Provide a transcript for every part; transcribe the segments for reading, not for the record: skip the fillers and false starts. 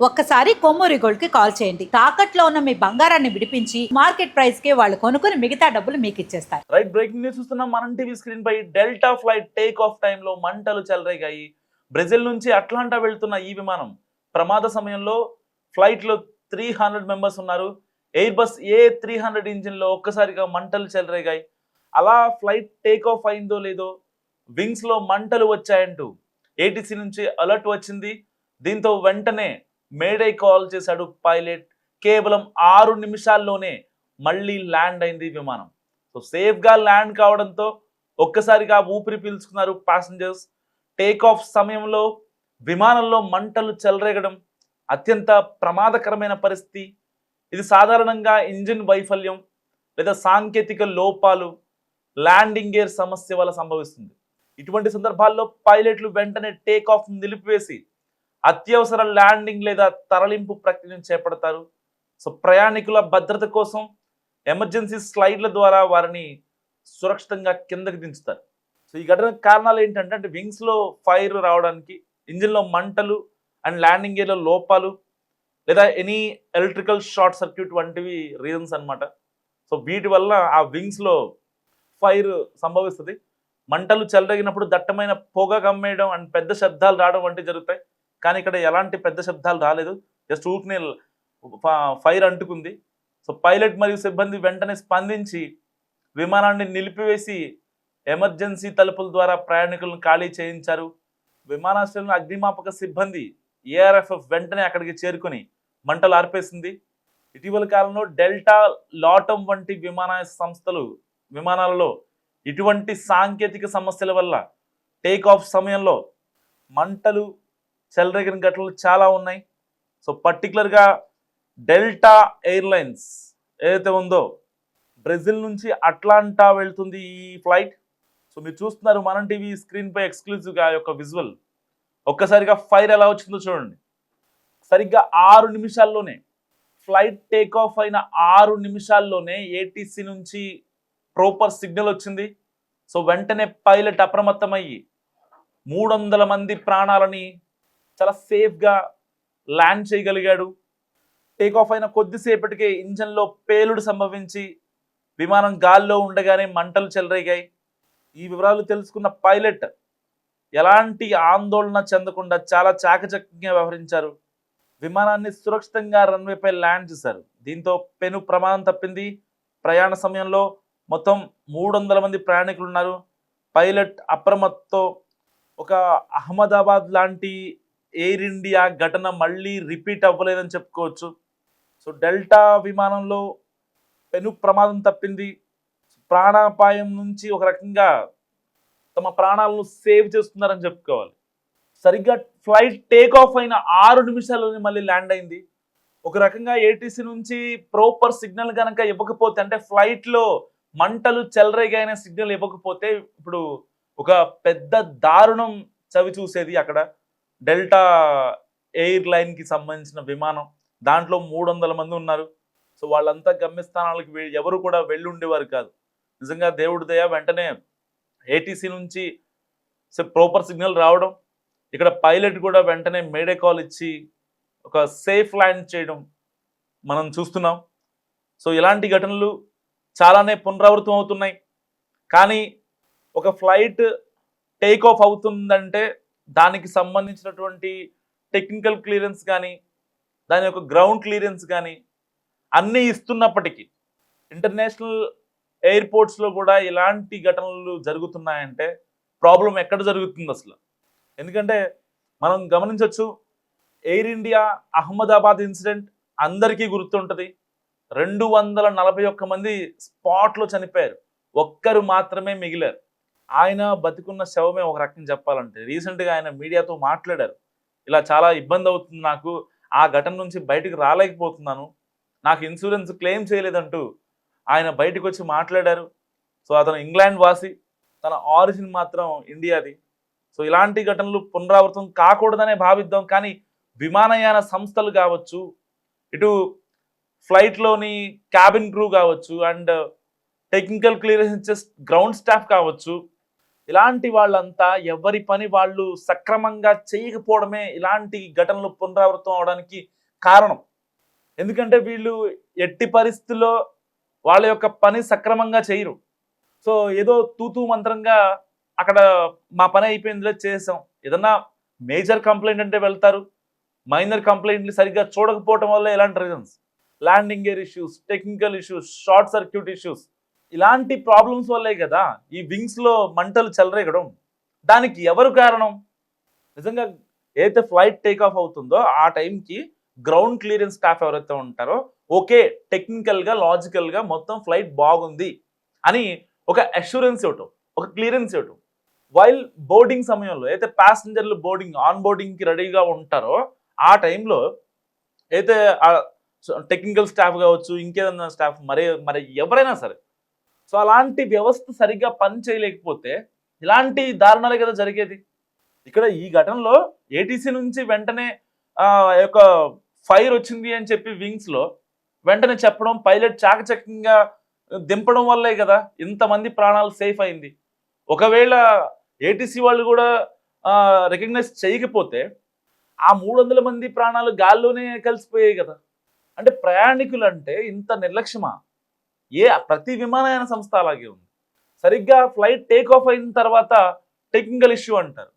ఒక్కసారి కొమ్మూరి గోల్డ్ కి కాల్ చేయండి. తాకట్లో ఉన్న మీ బంగారాన్ని విడిపించి మార్కెట్ ప్రైస్ కి వాళ్ళు కొనుక్కుని మిగతా డబ్బులు మీకు ఇచ్చేస్తారు. రైట్, బ్రేకింగ్ న్యూస్ చూస్తున్నాం మనం టీవీ స్క్రీన్ పై. డెల్టా ఫ్లైట్ టేక్ ఆఫ్ టైంలో మంటలు చెలరేగాయి. బ్రెజిల్ నుంచి అట్లాంటా వెళ్తున్న ఈ విమానం ప్రమాద సమయంలో ఫ్లైట్ లో 300 మెంబర్స్ ఉన్నారు. ఎయిర్ బస్ A300 ఇంజిన్ లో ఒక్కసారిగా మంటలు చెలరేగాయి. అలా ఫ్లైట్ టేక్ ఆఫ్ అయిందో లేదో వింగ్స్ లో మంటలు వచ్చాయంటూ ఏటీసీ నుంచి అలర్ట్ వచ్చింది. దీంతో వెంటనే మేడే కాల్ చేశాడు పైలట్. కేవలం 6 నిమిషాల్లోనే మళ్ళీ ల్యాండ్ అయింది విమానం. సో సేఫ్ గా ల్యాండ్ కావడంతో ఒక్కసారిగా ఊపిరి పీల్చుకున్నారు ప్యాసింజర్స్. టేక్ ఆఫ్ సమయంలో విమానంలో మంటలు చెలరేగడం అత్యంత ప్రమాదకరమైన పరిస్థితి. ఇది సాధారణంగా ఇంజిన్ వైఫల్యం లేదా సాంకేతిక లోపాలు, ల్యాండింగ్ గేర్ సమస్య వల్ల సంభవిస్తుంది. ఇటువంటి సందర్భాల్లో పైలట్లు వెంటనే టేక్ ఆఫ్ నిలిపివేసి అత్యవసర ల్యాండింగ్ లేదా తరలింపు ప్రక్రియను చేపడతారు. సో ప్రయాణికుల భద్రత కోసం ఎమర్జెన్సీ స్లైడ్ల ద్వారా వారిని సురక్షితంగా కిందకి దించుతారు. సో ఈ ఘటనకు కారణాలు ఏంటంటే వింగ్స్ లో ఫైర్ రావడానికి, ఇంజిన్ లో మంటలు అండ్ ల్యాండింగ్ గేర్లో లోపాలు లేదా ఎనీ ఎలక్ట్రికల్ షార్ట్ సర్క్యూట్ వంటివి రీజన్స్ అన్నమాట. సో వీటి వల్ల ఆ వింగ్స్ లో ఫైర్ సంభవిస్తుంది. మంటలు చెలరేగినప్పుడు దట్టమైన పొగ కమ్మేయడం అండ్ పెద్ద శబ్దాలు రావడం వంటివి జరుగుతాయి. కానీ ఇక్కడ ఎలాంటి పెద్ద శబ్దాలు రాలేదు, జస్ట్ ఊరికనే ఫైర్ అంటుకుంది. సో పైలట్ మరియు సిబ్బంది వెంటనే స్పందించి విమానాన్ని నిలిపివేసి ఎమర్జెన్సీ తలుపుల ద్వారా ప్రయాణికులను ఖాళీ చేయించారు. విమానాశ్రయంలో అగ్నిమాపక సిబ్బంది ఏఆర్ఎఫ్ఎఫ్ వెంటనే అక్కడికి చేరుకొని మంటలు ఆర్పేసింది. ఇటీవల కాలంలో డెల్టా, లాటమ్ వంటి విమానాలలో ఇటువంటి సాంకేతిక సమస్యల వల్ల టేక్ ఆఫ్ సమయంలో మంటలు చెలరేగిన ఘటనలు చాలా ఉన్నాయి. సో పర్టికులర్గా డెల్టా ఎయిర్లైన్స్ ఏదైతే ఉందో బ్రెజిల్ నుంచి అట్లాంటా వెళ్తుంది ఈ ఫ్లైట్. సో మీరు చూస్తున్నారు మనం టీవీ స్క్రీన్ పై ఎక్స్క్లూజివ్గా యొక్క విజువల్. ఒక్కసారిగా ఫైర్ ఎలా వచ్చిందో చూడండి. సరిగ్గా 6 నిమిషాల్లోనే ఫ్లైట్ టేక్ ఆఫ్ అయిన 6 నిమిషాల్లోనే ఏటీసీ నుంచి ప్రాపర్ సిగ్నల్ వచ్చింది. సో వెంటనే పైలట్ అప్రమత్తమయ్యి 300 మంది ప్రాణాలని చాలా సేఫ్గా ల్యాండ్ చేయగలిగాడు. టేక్ ఆఫ్ అయిన కొద్దిసేపటికే ఇంజన్లో పేలుడు సంభవించి విమానం గాల్లో ఉండగానే మంటలు చెలరేగాయి. ఈ వివరాలు తెలుసుకున్న పైలట్ ఎలాంటి ఆందోళన చెందకుండా చాలా చాకచక్యంగా వ్యవహరించారు. విమానాన్ని సురక్షితంగా రన్వేపై ల్యాండ్ చేశారు. దీంతో పెను ప్రమాదం తప్పింది. ప్రయాణ సమయంలో మొత్తం 300 మంది ప్రయాణికులు ఉన్నారు. పైలట్ అప్రమత్తతో ఒక అహ్మదాబాద్ లాంటి ఎయిర్ ఇండియా ఘటన మళ్ళీ రిపీట్ అవ్వలేదని చెప్పుకోవచ్చు. సో డెల్టా విమానంలో పెను ప్రమాదం తప్పింది. ప్రాణాపాయం నుంచి ఒక రకంగా తమ ప్రాణాలను సేవ్ చేస్తున్నారని చెప్పుకోవాలి. సరిగ్గా ఫ్లైట్ టేక్ ఆఫ్ అయిన 6 నిమిషాల్లోనే మళ్ళీ ల్యాండ్ అయింది. ఒక రకంగా ఏటీసీ నుంచి ప్రాపర్ సిగ్నల్ కనుక ఇవ్వకపోతే, అంటే ఫ్లైట్లో మంటలు చెలరేగాయనే సిగ్నల్ ఇవ్వకపోతే ఇప్పుడు ఒక పెద్ద దారుణం చవి చూసేది అక్కడ. డెల్టా ఎయిర్లైన్కి సంబంధించిన విమానం, దాంట్లో 300 మంది ఉన్నారు. సో వాళ్ళంతా గమ్యస్థానాలకు ఎవరు కూడా వెళ్ళి ఉండేవారు కాదు. నిజంగా దేవుడి దయ, వెంటనే ఏటీసీ నుంచి ప్రాపర్ సిగ్నల్ రావడం, ఇక్కడ పైలట్ కూడా వెంటనే మేడే కాల్ ఇచ్చి ఒక సేఫ్ ల్యాండ్ చేయడం మనం చూస్తున్నాం. సో ఇలాంటి ఘటనలు చాలానే పునరావృతం అవుతున్నాయి. కానీ ఒక ఫ్లైట్ టేక్ ఆఫ్ అవుతుందంటే దానికి సంబంధించినటువంటి టెక్నికల్ క్లియరెన్స్ కానీ, దాని యొక్క గ్రౌండ్ క్లియరెన్స్ కానీ అన్నీ ఇస్తున్నప్పటికీ ఇంటర్నేషనల్ ఎయిర్పోర్ట్స్లో కూడా ఇలాంటి ఘటనలు జరుగుతున్నాయంటే ప్రాబ్లం ఎక్కడ జరుగుతుంది అసలు? ఎందుకంటే మనం గమనించవచ్చు, ఎయిర్ ఇండియా అహ్మదాబాద్ ఇన్సిడెంట్ అందరికీ గుర్తుంటుంది. 241 మంది స్పాట్లో చనిపోయారు, ఒక్కరు మాత్రమే మిగిలారు. ఆయన బతికున్న శవమే ఒక రకం చెప్పాలంటే. రీసెంట్గా ఆయన మీడియాతో మాట్లాడారు, ఇలా చాలా ఇబ్బంది అవుతుంది నాకు, ఆ ఘటన నుంచి బయటకు రాలేకపోతున్నాను, నాకు ఇన్సూరెన్స్ క్లెయిమ్ చేయలేదంటూ ఆయన బయటకు వచ్చి మాట్లాడారు. సో అతను ఇంగ్లాండ్ వాసి, తన ఆరిజిన్ మాత్రం ఇండియాది. సో ఇలాంటి ఘటనలు పునరావృతం కాకూడదనే భావిద్దాం. కానీ విమానయాన సంస్థలు కావచ్చు, ఇటు ఫ్లైట్లోని క్యాబిన్ క్రూ కావచ్చు, అండ్ టెక్నికల్ క్లియరెన్స్ ఇచ్చే గ్రౌండ్ స్టాఫ్ కావచ్చు, ఇలాంటి వాళ్ళంతా ఎవరి పని వాళ్ళు సక్రమంగా చేయకపోవడమే ఇలాంటి ఘటనలు పునరావృతం అవడానికి కారణం. ఎందుకంటే వీళ్ళు ఎట్టి పరిస్థితుల్లో వాళ్ళ యొక్క పని సక్రమంగా చేయరు. సో ఏదో తూతూ మంత్రంగా అక్కడ మా పని అయిపోయిందిలే చేసాం. ఏదన్నా మేజర్ కంప్లైంట్ అంటే వెళ్తారు, మైనర్ కంప్లైంట్లు సరిగ్గా చూడకపోవటం వల్ల ఇలాంటి reasons, landing gear issues, technical issues, short circuit issues, ఇలాంటి ప్రాబ్లమ్స్ వల్లే కదా ఈ వింగ్స్ లో మంటలు చెలరేగడం. దానికి ఎవరు కారణం? నిజంగా ఏదైతే ఫ్లైట్ టేక్ ఆఫ్ అవుతుందో ఆ టైంకి గ్రౌండ్ క్లియరెన్స్ స్టాఫ్ ఎవరైతే ఉంటారో ఓకే టెక్నికల్ గా లాజికల్ గా మొత్తం ఫ్లైట్ బాగుంది అని ఒక అష్యూరెన్స్ ఇవ్వటం, ఒక క్లియరెన్స్ ఇవ్వటం. వైల్ బోర్డింగ్ సమయంలో అయితే ప్యాసింజర్లు ఆన్ బోర్డింగ్ కి రెడీగా ఉంటారో ఆ టైంలో అయితే టెక్నికల్ స్టాఫ్ కావచ్చు, ఇంకేదన్నా స్టాఫ్ మరి ఎవరైనా సరే, సో అలాంటి వ్యవస్థ సరిగ్గా పని చేయలేకపోతే ఇలాంటి దారుణాలే కదా జరిగేది. ఇక్కడ ఈ ఘటనలో ఏటీసీ నుంచి వెంటనే యొక్క ఫైర్ వచ్చింది అని చెప్పి వింగ్స్ లో వెంటనే చెప్పడం, పైలట్ చాకచక్యంగా దింపడం వల్లే కదా ఇంతమంది ప్రాణాలు సేఫ్ అయింది. ఒకవేళ ఏటీసీ వాళ్ళు కూడా రికగ్నైజ్ చేయకపోతే ఆ 300 మంది ప్రాణాలు గాల్లోనే కలిసిపోయాయి కదా. అంటే ప్రయాణికులు అంటే ఇంత నిర్లక్ష్యమా? ప్రతి విమానయాన సంస్థ అలాగే ఉంది. సరిగ్గా ఫ్లైట్ టేక్ ఆఫ్ అయిన తర్వాత టెక్నికల్ ఇష్యూ అంటారు.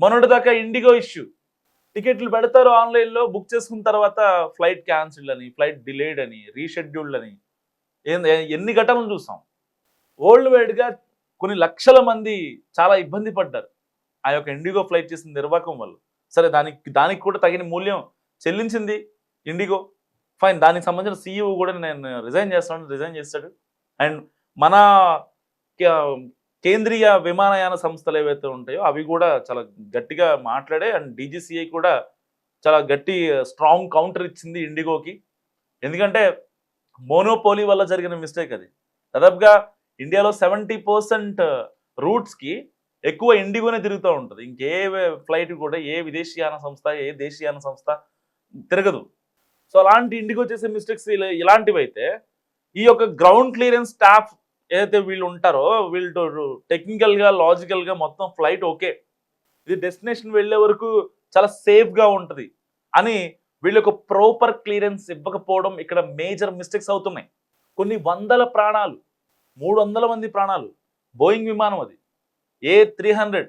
మొన్నటిదాకా ఇండిగో ఇష్యూ, టికెట్లు పెడతారు ఆన్లైన్లో, బుక్ చేసుకున్న తర్వాత ఫ్లైట్ క్యాన్సిల్డ్ అని, ఫ్లైట్ డిలేడ్ అని, రీషెడ్యూల్డ్ అని ఎన్ని ఘటనలు చూసాం. వరల్డ్ వైడ్గా కొన్ని లక్షల మంది చాలా ఇబ్బంది పడ్డారు ఆ యొక్క ఇండిగో ఫ్లైట్ చేసిన నిర్వాహకం వల్ల. సరే దానికి కూడా తగిన మూల్యం చెల్లించింది ఇండిగో, ఫైన్. దానికి సంబంధించిన సీఈఓ కూడా నేను రిజైన్ చేస్తాడు. అండ్ మన కేంద్రీయ విమానయాన సంస్థలు ఏవైతే ఉంటాయో అవి కూడా చాలా గట్టిగా మాట్లాడే, అండ్ డీజీసీఐ కూడా చాలా గట్టి స్ట్రాంగ్ కౌంటర్ ఇచ్చింది ఇండిగోకి. ఎందుకంటే మోనోపోలీ వల్ల జరిగిన మిస్టేక్ అది. దాదాపుగా ఇండియాలో 70% రూట్స్కి ఎక్కువ ఇండిగోనే తిరుగుతూ ఉంటుంది. ఇంకే ఫ్లైట్ కూడా ఏ విదేశీయాన సంస్థ, ఏ దేశీయాన సంస్థ తిరగదు. సో అలాంటి ఇండిగో చేసే మిస్టేక్స్ ఇలాంటివి అయితే ఈ యొక్క గ్రౌండ్ క్లియరెన్స్ స్టాఫ్ ఏదైతే వీళ్ళు ఉంటారో వీళ్ళు టెక్నికల్గా లాజికల్గా మొత్తం ఫ్లైట్ ఓకే, ఇది డెస్టినేషన్ వెళ్ళే వరకు చాలా సేఫ్గా ఉంటుంది అని వీళ్ళకు ప్రాపర్ క్లియరెన్స్ ఇవ్వకపోవడం ఇక్కడ మేజర్ మిస్టేక్స్ అవుతున్నాయి. కొన్ని వందల ప్రాణాలు, 300 మంది ప్రాణాలు, బోయింగ్ విమానం అది, A300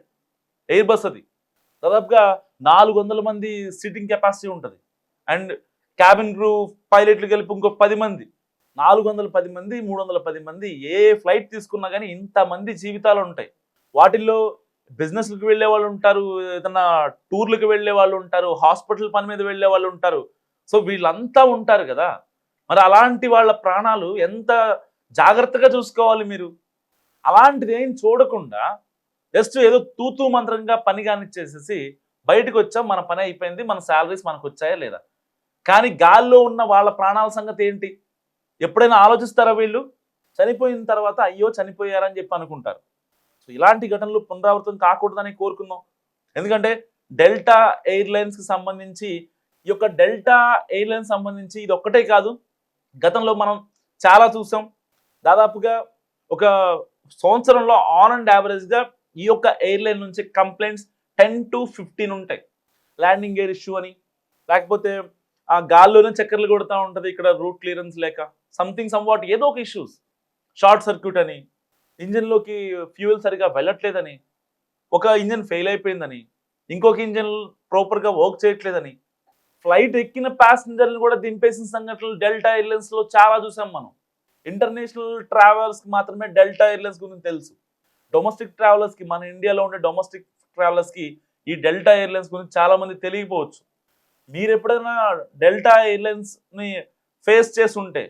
ఎయిర్ బస్, అది దాదాపుగా 400 మంది సీటింగ్ కెపాసిటీ ఉంటుంది. అండ్ క్యాబిన్ క్రూ, పైలట్లు కలిపి ఇంకో 10 మంది, 410 మంది, 310 మంది. ఏ ఫ్లైట్ తీసుకున్నా కానీ ఇంతమంది జీవితాలు ఉంటాయి. వాటిల్లో బిజినెస్లకు వెళ్ళే వాళ్ళు ఉంటారు, ఏదన్నా టూర్లకు వెళ్ళే వాళ్ళు ఉంటారు, హాస్పిటల్ పని మీద వెళ్ళే వాళ్ళు ఉంటారు. సో వీళ్ళంతా ఉంటారు కదా. మరి అలాంటి వాళ్ళ ప్రాణాలు ఎంత జాగ్రత్తగా చూసుకోవాలి మీరు. అలాంటిది ఏం చూడకుండా జస్ట్ ఏదో తూతూ మంత్రంగా పని కానిచ్చేసేసి బయటకు వచ్చాం, మన పని అయిపోయింది, మన శాలరీస్ మనకు వచ్చాయా లేదా. కానీ గాల్లో ఉన్న వాళ్ళ ప్రాణాల సంగతి ఏంటి? ఎప్పుడైనా ఆలోచిస్తారా వీళ్ళు? చనిపోయిన తర్వాత అయ్యో చనిపోయారని చెప్పి అనుకుంటారు. సో ఇలాంటి ఘటనలు పునరావృతం కాకూడదని కోరుకుందాం. ఎందుకంటే డెల్టా ఎయిర్లైన్స్కి సంబంధించి, ఈ యొక్క డెల్టా ఎయిర్లైన్స్ సంబంధించి ఇది ఒక్కటే కాదు, గతంలో మనం చాలా చూసాం. దాదాపుగా ఒక సంవత్సరంలో ఆన్ అండ్ యావరేజ్గా ఈ యొక్క ఎయిర్లైన్ నుంచి కంప్లైంట్స్ 10 to 15 ఉంటాయి. ల్యాండింగ్ గేర్ ఇష్యూ అని, లేకపోతే ఆ గాల్లోనే చక్కర్లు కొడుతూ ఉంటుంది ఇక్కడ రూట్ క్లియరెన్స్ లేక, సంథింగ్ సమ్వాట్ ఏదో ఒక ఇష్యూస్, షార్ట్ సర్క్యూట్ అని, ఇంజిన్లోకి ఫ్యూయల్ సరిగా వెళ్ళట్లేదని, ఒక ఇంజిన్ ఫెయిల్ అయిపోయిందని, ఇంకొక ఇంజిన్ ప్రాపర్గా వర్క్ చేయట్లేదని, ఫ్లైట్ ఎక్కిన ప్యాసింజర్లు కూడా దింపేసిన సంఘటనలు డెల్టా ఎయిర్లైన్స్లో చాలా చూసాం మనం. ఇంటర్నేషనల్ ట్రావెలర్స్కి మాత్రమే డెల్టా ఎయిర్లైన్స్ గురించి తెలుసు. డొమెస్టిక్ ట్రావెలర్స్కి, మన ఇండియాలో ఉండే డొమెస్టిక్ ట్రావెలర్స్కి ఈ డెల్టా ఎయిర్లైన్స్ గురించి చాలామంది తెలియకపోవచ్చు. మీరు ఎప్పుడైనా డెల్టా ఎయిర్లైన్స్ని ఫేస్ చేసి ఉంటే,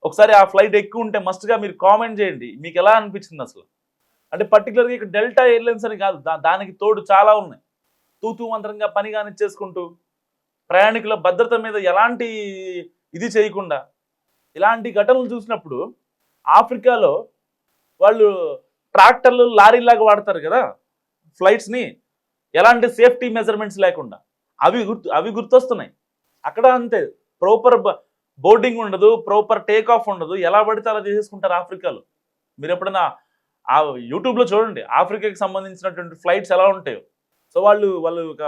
ఒకసారి ఆ ఫ్లైట్ ఎక్కి ఉంటే మస్ట్గా మీరు కామెంట్ చేయండి, మీకు ఎలా అనిపించింది అసలు. అంటే పర్టికులర్గా ఇక్కడ డెల్టా ఎయిర్లైన్స్ అని కాదు, దానికి తోడు చాలా ఉన్నాయి. తూతూ మంత్రంగా పని కానిచ్చేసుకుంటూ, ప్రయాణికుల భద్రత మీద ఎలాంటి ఇది చేయకుండా ఇలాంటి ఘటనలు చూసినప్పుడు, ఆఫ్రికాలో వాళ్ళు ట్రాక్టర్లు లారీలాగా వాడతారు కదా ఫ్లైట్స్ని, ఎలాంటి సేఫ్టీ మెజర్మెంట్స్ లేకుండా, అవి గుర్తొస్తున్నాయి. అక్కడ అంతే, ప్రాపర్ బోర్డింగ్ ఉండదు, ప్రాపర్ టేక్ ఆఫ్ ఉండదు, ఎలా పడితే అలా చేసేసుకుంటారు ఆఫ్రికాలో. మీరు ఎప్పుడైనా ఆ యూట్యూబ్లో చూడండి ఆఫ్రికాకి సంబంధించినటువంటి ఫ్లైట్స్ ఎలా ఉంటాయో. సో వాళ్ళు ఒక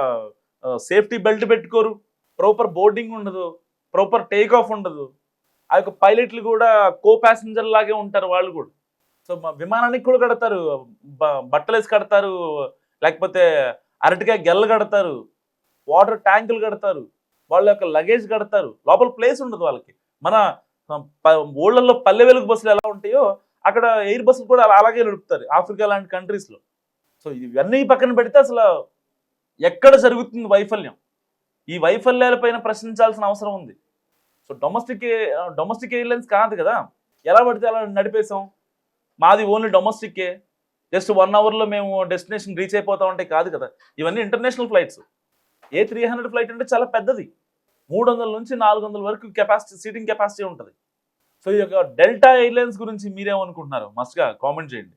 సేఫ్టీ బెల్ట్ పెట్టుకోరు, ప్రాపర్ బోర్డింగ్ ఉండదు, ప్రాపర్ టేక్ ఆఫ్ ఉండదు. ఆ యొక్క పైలట్లు కూడా కో ప్యాసింజర్ లాగే ఉంటారు వాళ్ళు కూడా. సో విమానానికి కూడా కడతారు, బట్టలేసి కడతారు, లేకపోతే అరటికాయ గెల్ల కడతారు, వాటర్ ట్యాంకులు కడతారు, వాళ్ళ యొక్క లగేజ్ కడతారు, లోపల ప్లేస్ ఉండదు వాళ్ళకి. మన ఊళ్ళల్లో పల్లె వెలుగు బస్సులు ఎలా ఉంటాయో అక్కడ ఎయిర్ బస్సులు కూడా అలాగే నడుపుతారు ఆఫ్రికా లాంటి కంట్రీస్లో. సో ఇవన్నీ పక్కన పెడితే అసలు ఎక్కడ జరుగుతుంది వైఫల్యం? ఈ వైఫల్యాలపైన ప్రశ్నించాల్సిన అవసరం ఉంది. సో డొమెస్టిక్ ఎయిర్లైన్స్ కాదు కదా, ఎలా పడితే అలా నడిపేసాం, మాది ఓన్లీ డొమెస్టిక్కే, జస్ట్ 1 అవర్లో మేము డెస్టినేషన్ రీచ్ అయిపోతాం అంటే కాదు కదా. ఇవన్నీ ఇంటర్నేషనల్ ఫ్లైట్స్. A300 ఫ్లైట్ అంటే చాలా పెద్దది, 300 నుంచి 400 వరకు సీటింగ్ కెపాసిటీ ఉంటుంది. సో ఈ యొక్క డెల్టా ఎయిర్లైన్స్ గురించి మీరేమనుకుంటున్నారు? మస్ట్గా కామెంట్ చేయండి.